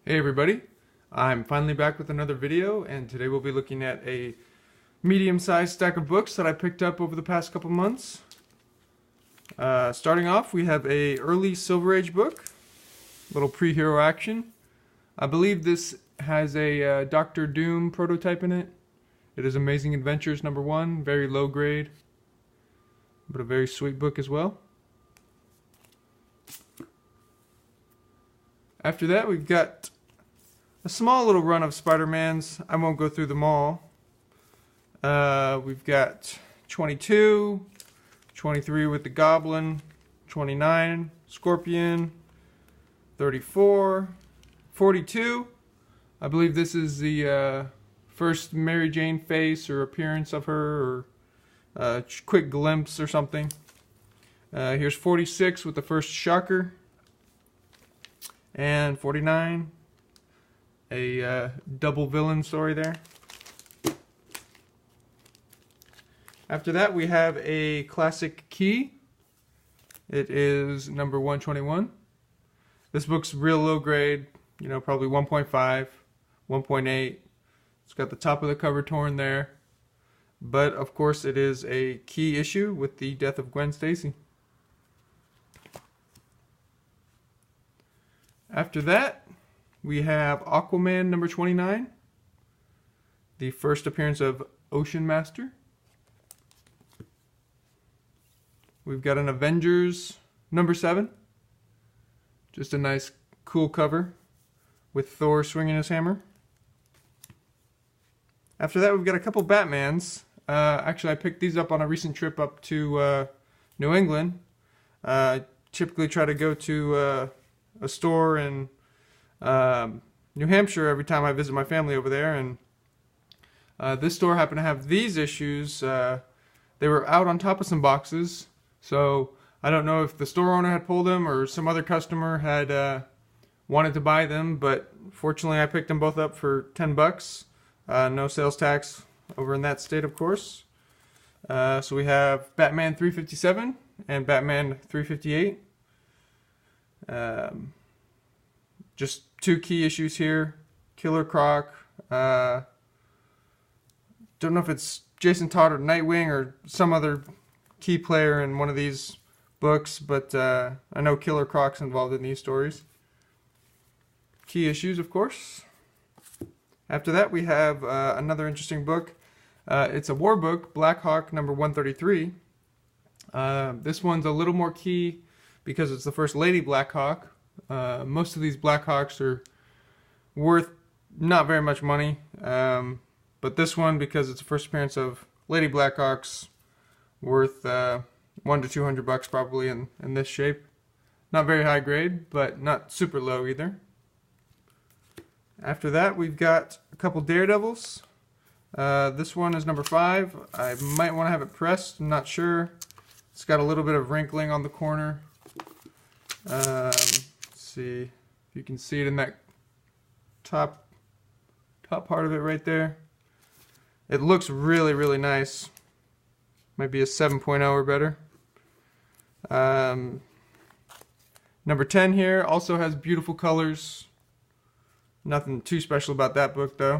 Hey everybody, I'm finally back with another video, and today we'll be looking at a medium-sized stack of books that I picked up over the past couple months. Starting off, we have a early Silver Age book, little pre-hero action. I believe this has a Doctor Doom prototype in it. It is Amazing Adventures #1, very low grade, but a very sweet book as well. After that, we've got a small little run of Spider-Mans. I won't go through them all. We've got 22, 23 with the Goblin, 29, Scorpion, 34, 42. I believe this is the first Mary Jane face or appearance of her, or a quick glimpse or something. Here's 46 with the first Shocker. And 49, a double villain story there. After that, we have a classic key. It is number 121. This book's real low grade, probably 1.5, 1.8. It's got the top of the cover torn there. But, of course, it is a key issue with the death of Gwen Stacy. After that, we have Aquaman number 29, the first appearance of Ocean Master. We've got an Avengers number 7, just a nice cool cover with Thor swinging his hammer. After that, we've got a couple Batmans. Actually, I picked these up on a recent trip up to New England. I typically try to go to a store in New Hampshire every time I visit my family over there, and this store happened to have these issues. They were out on top of some boxes, so I don't know if the store owner had pulled them or some other customer had wanted to buy them, but fortunately I picked them both up for $10. No sales tax over in that state, of course. So we have Batman 357 and Batman 358. Just two key issues here. Killer Croc. Don't know if it's Jason Todd or Nightwing or some other key player in one of these books, but I know Killer Croc's involved in these stories. Key issues, of course. After that, we have another interesting book. It's a war book, Black Hawk number 133. This one's a little more key because it's the first Lady Black Hawk. Most of these Black Hawks are worth not very much money, but this one, because it's the first appearance of Lady Black Hawks, worth $100 to $200 probably in this shape. Not very high grade, but not super low either. After that, we've got a couple Daredevils. This one is number 5. I might want to have it pressed, I'm not sure. It's got a little bit of wrinkling on the corner. Let's see if you can see it in that top part of it right there. It looks really, really nice. Might be a 7.0 or better. Number 10 here also has beautiful colors. Nothing too special about that book, though.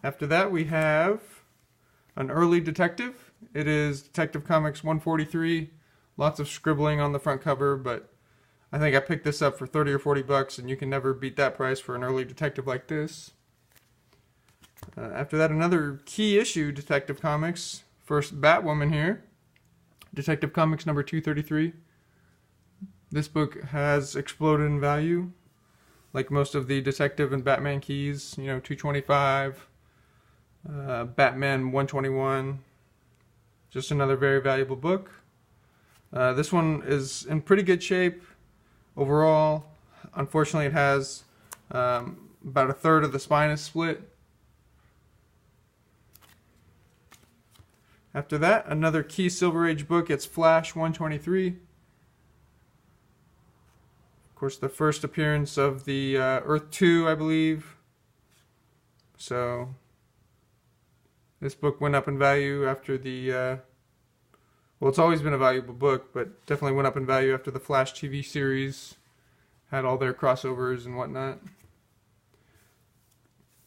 After that, we have an early detective. It is Detective Comics 143. Lots of scribbling on the front cover, but I think I picked this up for 30 or 40 bucks, and you can never beat that price for an early detective like this. After that, another key issue, Detective Comics. First Batwoman here. Detective Comics number 233. This book has exploded in value, like most of the Detective and Batman keys. 225, Batman 121. Just another very valuable book. This one is in pretty good shape overall. Unfortunately, it has about a third of the spine is split. After that, another key Silver Age book. It's Flash 123. Of course, the first appearance of the Earth 2, I believe. So this book went up in value after the well, it's always been a valuable book, but definitely went up in value after the Flash TV series had all their crossovers and whatnot.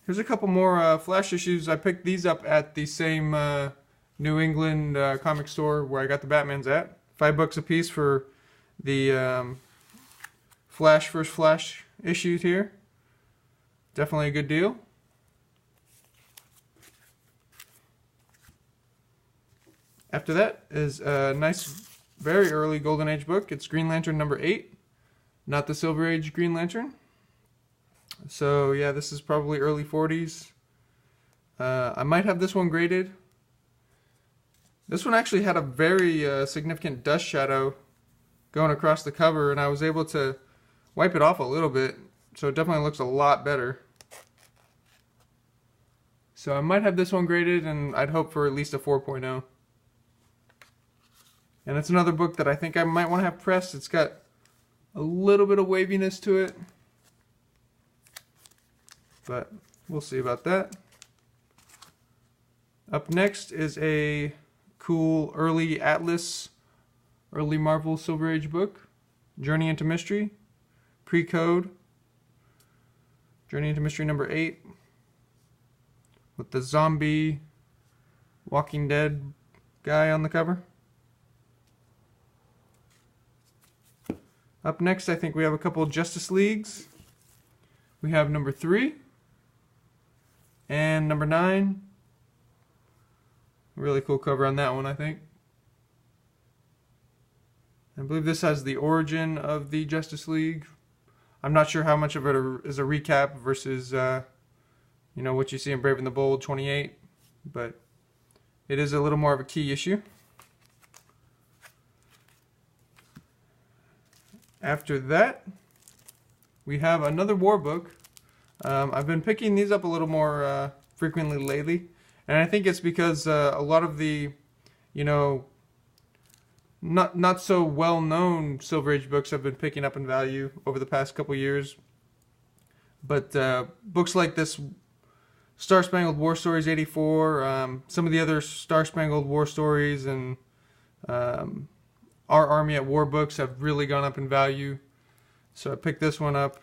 Here's a couple more Flash issues. I picked these up at the same New England comic store where I got the Batmans at. $5 a piece for the Flash vs. Flash issues here. Definitely a good deal. After that is a nice, very early Golden Age book. It's Green Lantern number 8, not the Silver Age Green Lantern. So yeah, this is probably early 40s. I might have this one graded. This one actually had a very significant dust shadow going across the cover, and I was able to wipe it off a little bit, so it definitely looks a lot better. So I might have this one graded, and I'd hope for at least a 4.0. And it's another book that I think I might want to have pressed. It's got a little bit of waviness to it, but we'll see about that. Up next is a cool early Atlas, early Marvel Silver Age book, Journey into Mystery, pre-code, Journey into Mystery number 8, with the zombie Walking Dead guy on the cover. Up next, I think we have a couple of Justice Leagues. We have number 3 and number 9. Really cool cover on that one, I think. I believe this has the origin of the Justice League. I'm not sure how much of it is a recap versus, you know, what you see in Brave and the Bold 28, but it is a little more of a key issue. After that, we have another war book. I've been picking these up a little more frequently lately, and I think it's because a lot of the, you know, not so well-known Silver Age books have been picking up in value over the past couple years. But books like this Star Spangled War Stories 84, some of the other Star Spangled War Stories, and Our Army at War books have really gone up in value. So I picked this one up.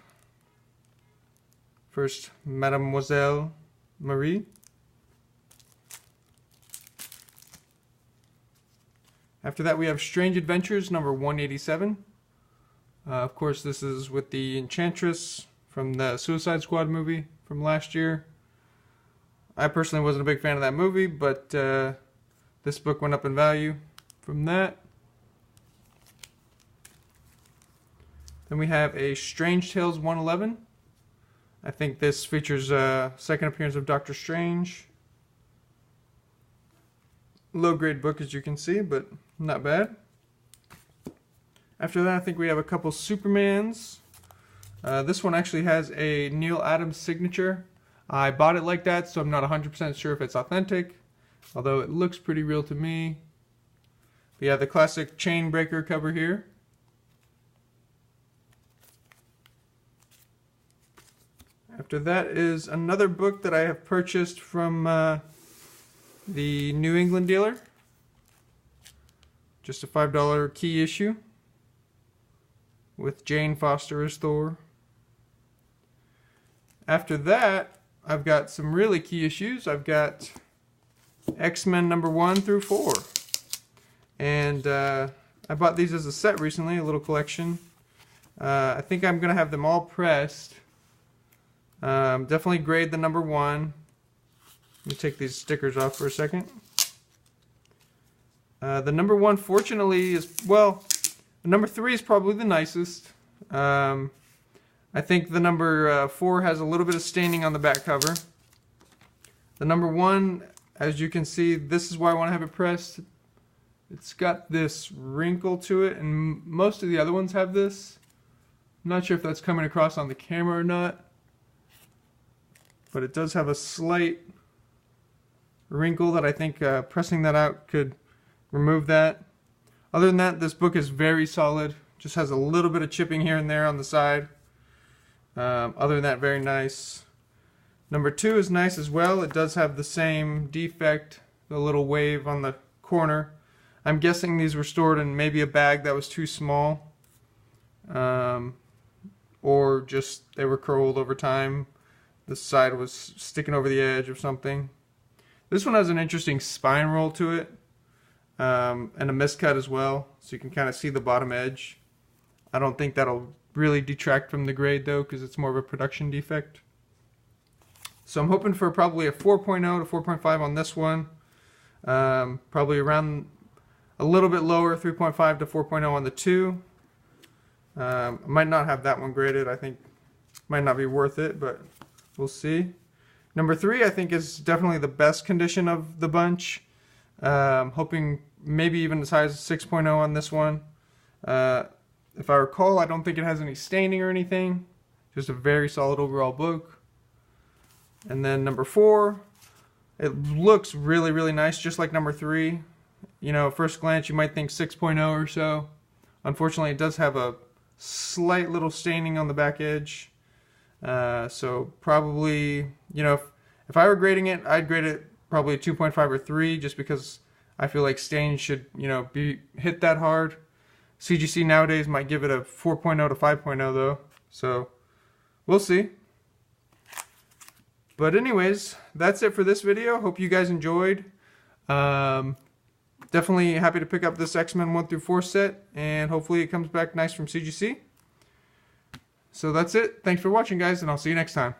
First, Mademoiselle Marie. After that, we have Strange Adventures number 187. Of course, this is with the Enchantress from the Suicide Squad movie from last year. I personally wasn't a big fan of that movie, but this book went up in value from that. Then we have a Strange Tales 111. I think this features a second appearance of Doctor Strange. Low grade book, as you can see, but not bad. After that, I think we have a couple Supermans. This one actually has a Neil Adams signature. I bought it like that, so I'm not 100% sure if it's authentic, although it looks pretty real to me. But yeah, the classic chain breaker cover here. After that is another book that I have purchased from the New England dealer. Just a $5 key issue with Jane Foster as Thor. After that, I've got some really key issues. I've got X-Men number 1 through 4. And I bought these as a set recently, a little collection. I think I'm going to have them all pressed. Definitely grade the number 1. Let me take these stickers off for a second. The number 1, fortunately, is, well, the number 3 is probably the nicest. I think the number 4 has a little bit of staining on the back cover. The number 1, as you can see, this is why I want to have it pressed. It's got this wrinkle to it, and most of the other ones have this. I'm not sure if that's coming across on the camera or not, but it does have a slight wrinkle that I think pressing that out could remove that. Other than that, this book is very solid. Just has a little bit of chipping here and there on the side. Other than that, very nice. Number 2 is nice as well. It does have the same defect, the little wave on the corner. I'm guessing these were stored in maybe a bag that was too small. or just they were curled over time. The side was sticking over the edge or something. This one has an interesting spine roll to it, and a miscut as well, so you can kind of see the bottom edge. I don't think that'll really detract from the grade though, because it's more of a production defect. So I'm hoping for probably a 4.0 to 4.5 on this one. Probably around a little bit lower, 3.5 to 4.0 on the 2. I might not have that one graded. I think might not be worth it, but we'll see. Number 3 I think is definitely the best condition of the bunch. Hoping maybe even as high as 6.0 on this one. If I recall, I don't think it has any staining or anything. Just a very solid overall book. And then number 4, it looks really, really nice, just like number 3. You know, at first glance you might think 6.0 or so. Unfortunately, it does have a slight little staining on the back edge. So probably, you know, if I were grading it, I'd grade it probably a 2.5 or 3, just because I feel like stains should, you know, be hit that hard. CGC nowadays might give it a 4.0 to 5.0 though, so we'll see. But anyways, that's it for this video. Hope you guys enjoyed. Definitely happy to pick up this X-Men 1 through 4 set, and hopefully it comes back nice from CGC. So that's it. Thanks for watching, guys, and I'll see you next time.